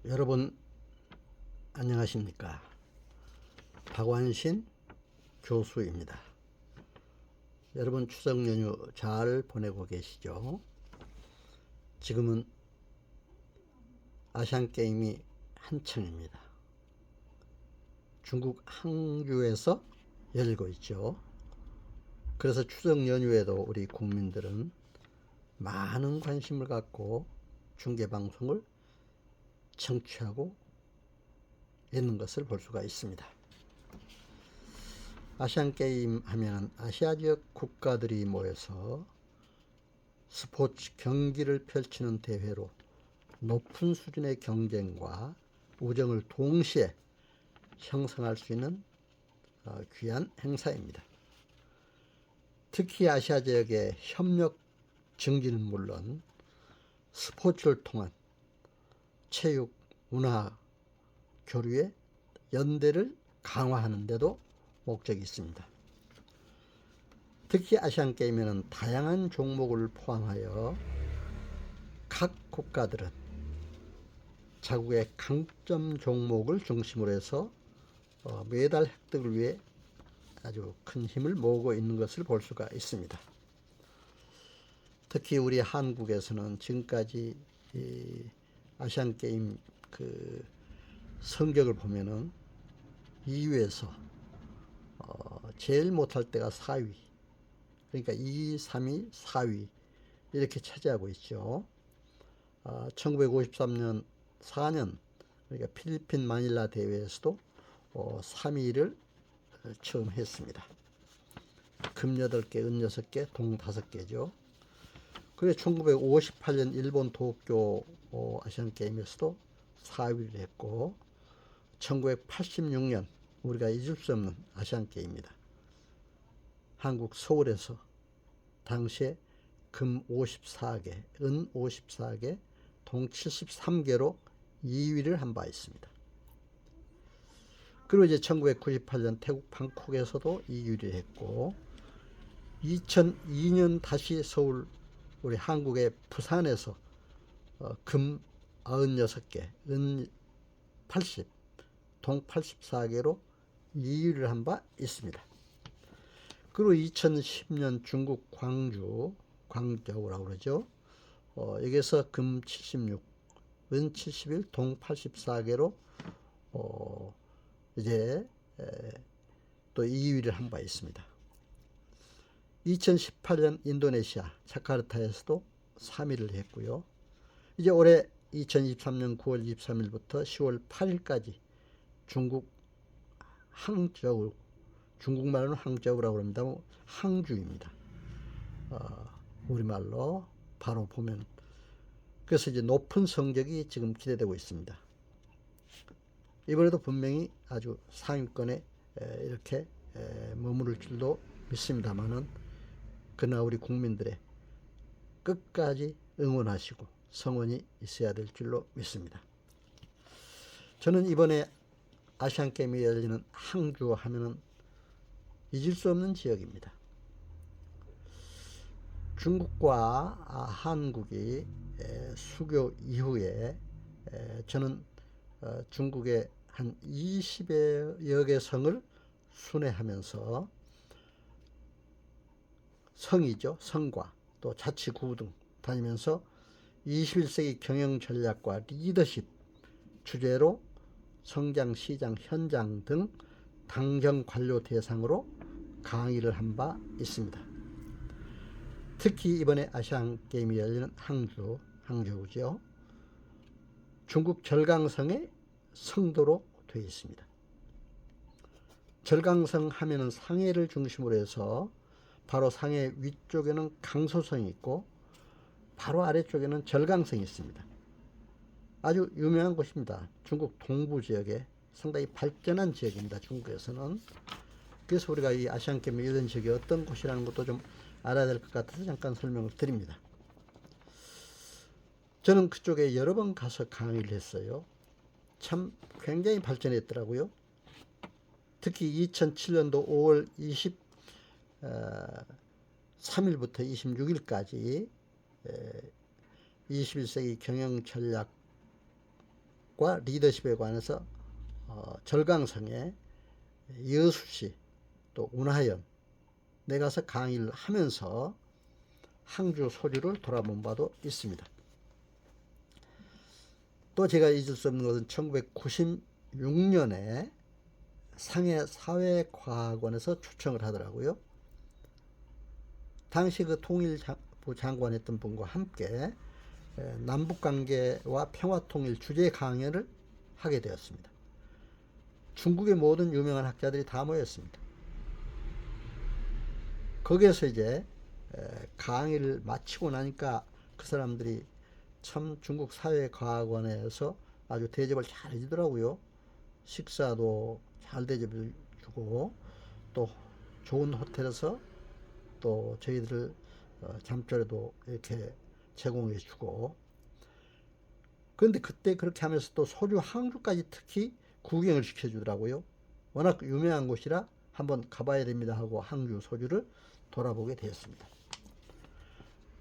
여러분 안녕하십니까? 박완신 교수입니다. 여러분 추석 연휴 잘 보내고 계시죠? 지금은 아시안 게임이 한창입니다. 중국 항주에서 열리고 있죠. 그래서 추석 연휴에도 우리 국민들은 많은 관심을 갖고 중계 방송을 청취하고 있는 것을 볼 수가 있습니다. 아시안 게임 하면 아시아 지역 국가들이 모여서 스포츠 경기를 펼치는 대회로 높은 수준의 경쟁과 우정을 동시에 형성할 수 있는 귀한 행사입니다. 특히 아시아 지역의 협력 증진은 물론 스포츠를 통한 체육, 문화, 교류의 연대를 강화하는 데도 목적이 있습니다. 특히 아시안 게임에는 다양한 종목을 포함하여 각 국가들은 자국의 강점 종목을 중심으로 해서 메달 획득을 위해 아주 큰 힘을 모으고 있는 것을 볼 수가 있습니다. 특히 우리 한국에서는 지금까지 이 아시안 게임 성적을 보면은 2위에서 제일 못할 때가 4위, 그러니까 2위, 3위, 4위 이렇게 차지하고 있죠. 1953년 4년 그러니까 필리핀 마닐라 대회에서도 3위를 처음 했습니다. 금 8개, 은 6개, 동 5개죠. 그리고 1958년 일본 도쿄 아시안 게임에서도 4위를 했고 1986년 우리가 잊을 수 없는 아시안 게임입니다. 한국 서울에서 당시에 금 54개, 은 54개, 동 73개로 2위를 한 바 있습니다. 그리고 이제 1998년 태국 방콕에서도 2위를 했고 2002년 다시 서울 우리 한국의 부산에서 금 96개, 은 80, 동 84개로 2위를 한 바 있습니다. 그리고 2010년 중국 광저우라고 그러죠. 여기서 금 76, 은 71, 동 84개로 이제 또 2위를 한 바 있습니다. 2018년 인도네시아 자카르타에서도 3위를 했고요. 이제 올해 2023년 9월 23일부터 10월 8일까지 중국 항저우, 중국말로는 항저우라고 합니다. 항주입니다. 우리말로 바로 보면 그래서 이제 높은 성적이 지금 기대되고 있습니다. 이번에도 분명히 아주 상위권에 이렇게 머무를 줄도 믿습니다만은 그러나 우리 국민들의 끝까지 응원하시고 성원이 있어야 될 줄로 믿습니다. 저는 이번에 아시안 게임이 열리는 항주 하면은 잊을 수 없는 지역입니다. 중국과 한국이 수교 이후에 저는 중국의 한 20여 개 성을 순회하면서 성이죠. 성과 또 자치구 등 다니면서 21세기 경영 전략과 리더십 주제로 성장, 시장, 현장 등 당정 관료 대상으로 강의를 한 바 있습니다. 특히 이번에 아시안 게임이 열리는 항저우죠. 중국 절강성의 성도로 되어 있습니다. 절강성 하면은 상해를 중심으로 해서 바로 상해 위쪽에는 강소성이 있고 바로 아래쪽에는 절강성이 있습니다. 아주 유명한 곳입니다. 중국 동부 지역에 상당히 발전한 지역입니다. 중국에서는. 그래서 우리가 이 아시안 게임이 이런 지역이 어떤 곳이라는 것도 좀 알아야 될 것 같아서 잠깐 설명을 드립니다. 저는 그쪽에 여러 번 가서 강의를 했어요. 참 굉장히 발전했더라고요. 특히 2007년도 5월 23일부터 26일까지 21세기 경영 전략 철학과 리더십에 관해서 절강성에 여수시 또 운하연에 가서 강의를 하면서 항주 소주를 돌아본 바도 있습니다. 또 제가 잊을 수 없는 것은 1996년에 상해 사회과학원에서 초청을 하더라고요. 당시 그 통일부 장관했던 분과 함께 남북관계와 평화통일 주제 강연을 하게 되었습니다. 중국의 모든 유명한 학자들이 다 모였습니다. 거기에서 이제 강의를 마치고 나니까 그 사람들이 참 중국 사회과학원에서 아주 대접을 잘 해주더라고요. 식사도 잘 대접해 주고 또 좋은 호텔에서 또 저희들 잠자리도 이렇게 제공해 주고, 그런데 그때 그렇게 하면서 또 소주 항주까지 특히 구경을 시켜 주더라고요. 워낙 유명한 곳이라 한번 가봐야 됩니다 하고 항주 소주를 돌아보게 되었습니다.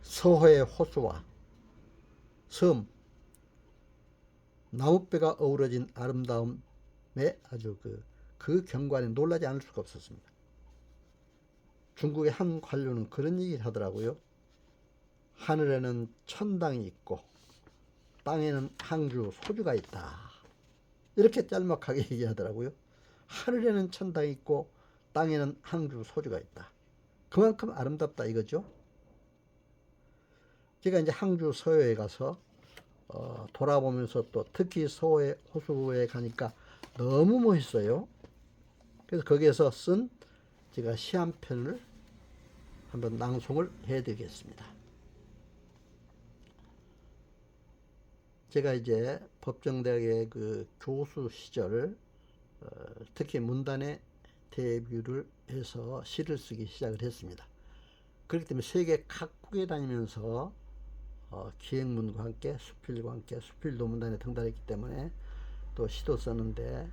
서호의 호수와 섬, 나무배가 어우러진 아름다움에 아주 그 경관에 놀라지 않을 수가 없었습니다. 중국의 한 관료는 그런 얘기를 하더라고요. 하늘에는 천당이 있고 땅에는 항주 소주가 있다. 이렇게 짤막하게 얘기하더라고요. 하늘에는 천당이 있고 땅에는 항주 소주가 있다. 그만큼 아름답다 이거죠. 제가 이제 항주 서호에 가서 돌아보면서 또 특히 서호의 호수에 가니까 너무 멋있어요. 그래서 거기에서 쓴 제가 시 한 편을 한번 낭송을 해드리겠습니다. 제가 이제 법정대학의 그 교수 시절 특히 문단에 데뷔를 해서 시를 쓰기 시작을 했습니다. 그렇기 때문에 세계 각국에 다니면서 기행문과 함께 수필과 함께 수필도문단에 등단했기 때문에 또 시도 썼는데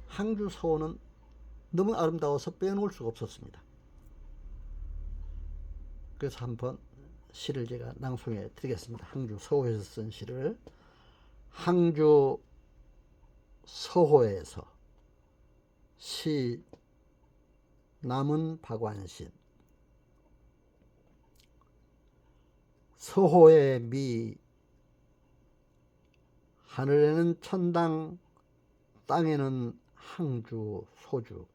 항주 서호는 너무 아름다워서 빼놓을 수가 없었습니다. 그래서 한번 시를 제가 낭송해 드리겠습니다. 항주 서호에서 쓴 시를. 항주 서호에서 시 남은 박완신. 서호의 미, 하늘에는 천당, 땅에는 항주 소주.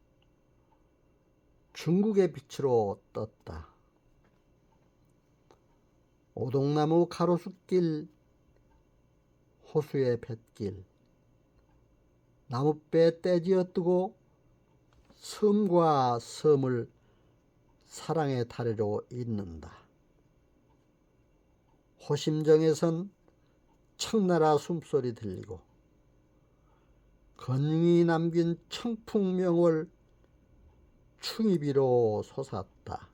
중국의 빛으로 떴다. 오동나무 가로수길, 호수의 뱃길. 나무배 떼지어 뜨고 섬과 섬을 사랑의 다리로 잇는다. 호심정에선 청나라 숨소리 들리고 건웅이 남긴 청풍명월 충이비로 솟았다.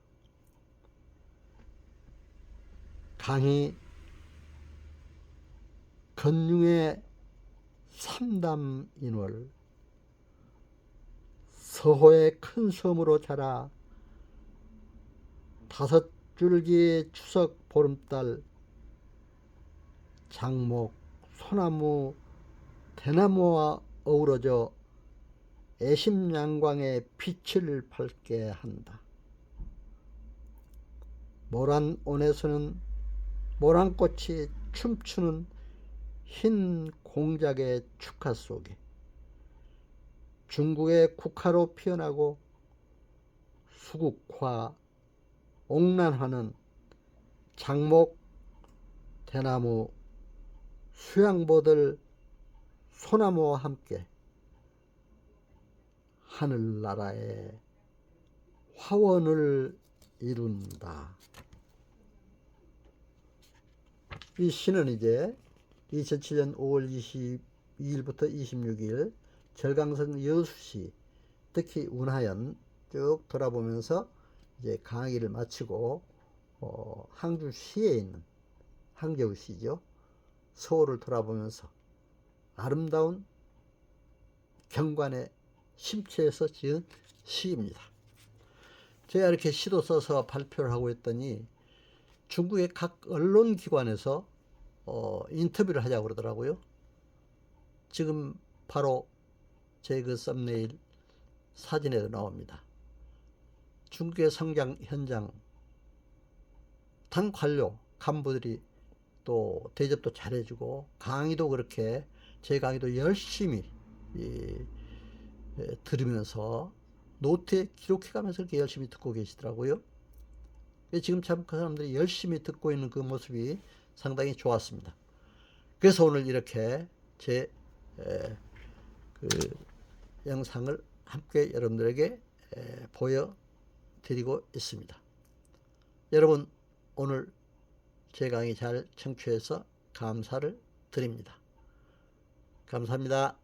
강이 건웅의 삼담인월 서호의 큰 섬으로 자라 다섯 줄기 추석 보름달 장목, 소나무, 대나무와 어우러져 애심양광의 빛을 밝게 한다. 모란온에서는 모란꽃이 춤추는 흰 공작의 축하 속에 중국의 국화로 피어나고 수국화, 옥란화는 장목, 대나무, 수양보들, 소나무와 함께 하늘나라의 화원을 이룬다. 이 시는 이제 2007년 5월 22일부터 26일 절강선 여수시, 특히 운하연 쭉 돌아보면서 이제 강의를 마치고 항주시에 있는 항저우시죠. 서울을 돌아보면서 아름다운 경관에 심취해서 지은 시입니다. 제가 이렇게 시도 써서 발표를 하고 있더니 중국의 각 언론기관에서 인터뷰를 하자고 그러더라고요. 지금 바로 제 그 썸네일 사진에도 나옵니다. 중국의 성장 현장 당 관료 간부들이 또 대접도 잘해주고 강의도 그렇게 제 강의도 열심히 들으면서 노트에 기록해가면서 이렇게 열심히 듣고 계시더라고요. 지금 참 그 사람들이 열심히 듣고 있는 그 모습이 상당히 좋았습니다. 그래서 오늘 이렇게 제 그 영상을 함께 여러분들에게 보여드리고 있습니다. 여러분 오늘 제 강의 잘 청취해서 감사를 드립니다. 감사합니다.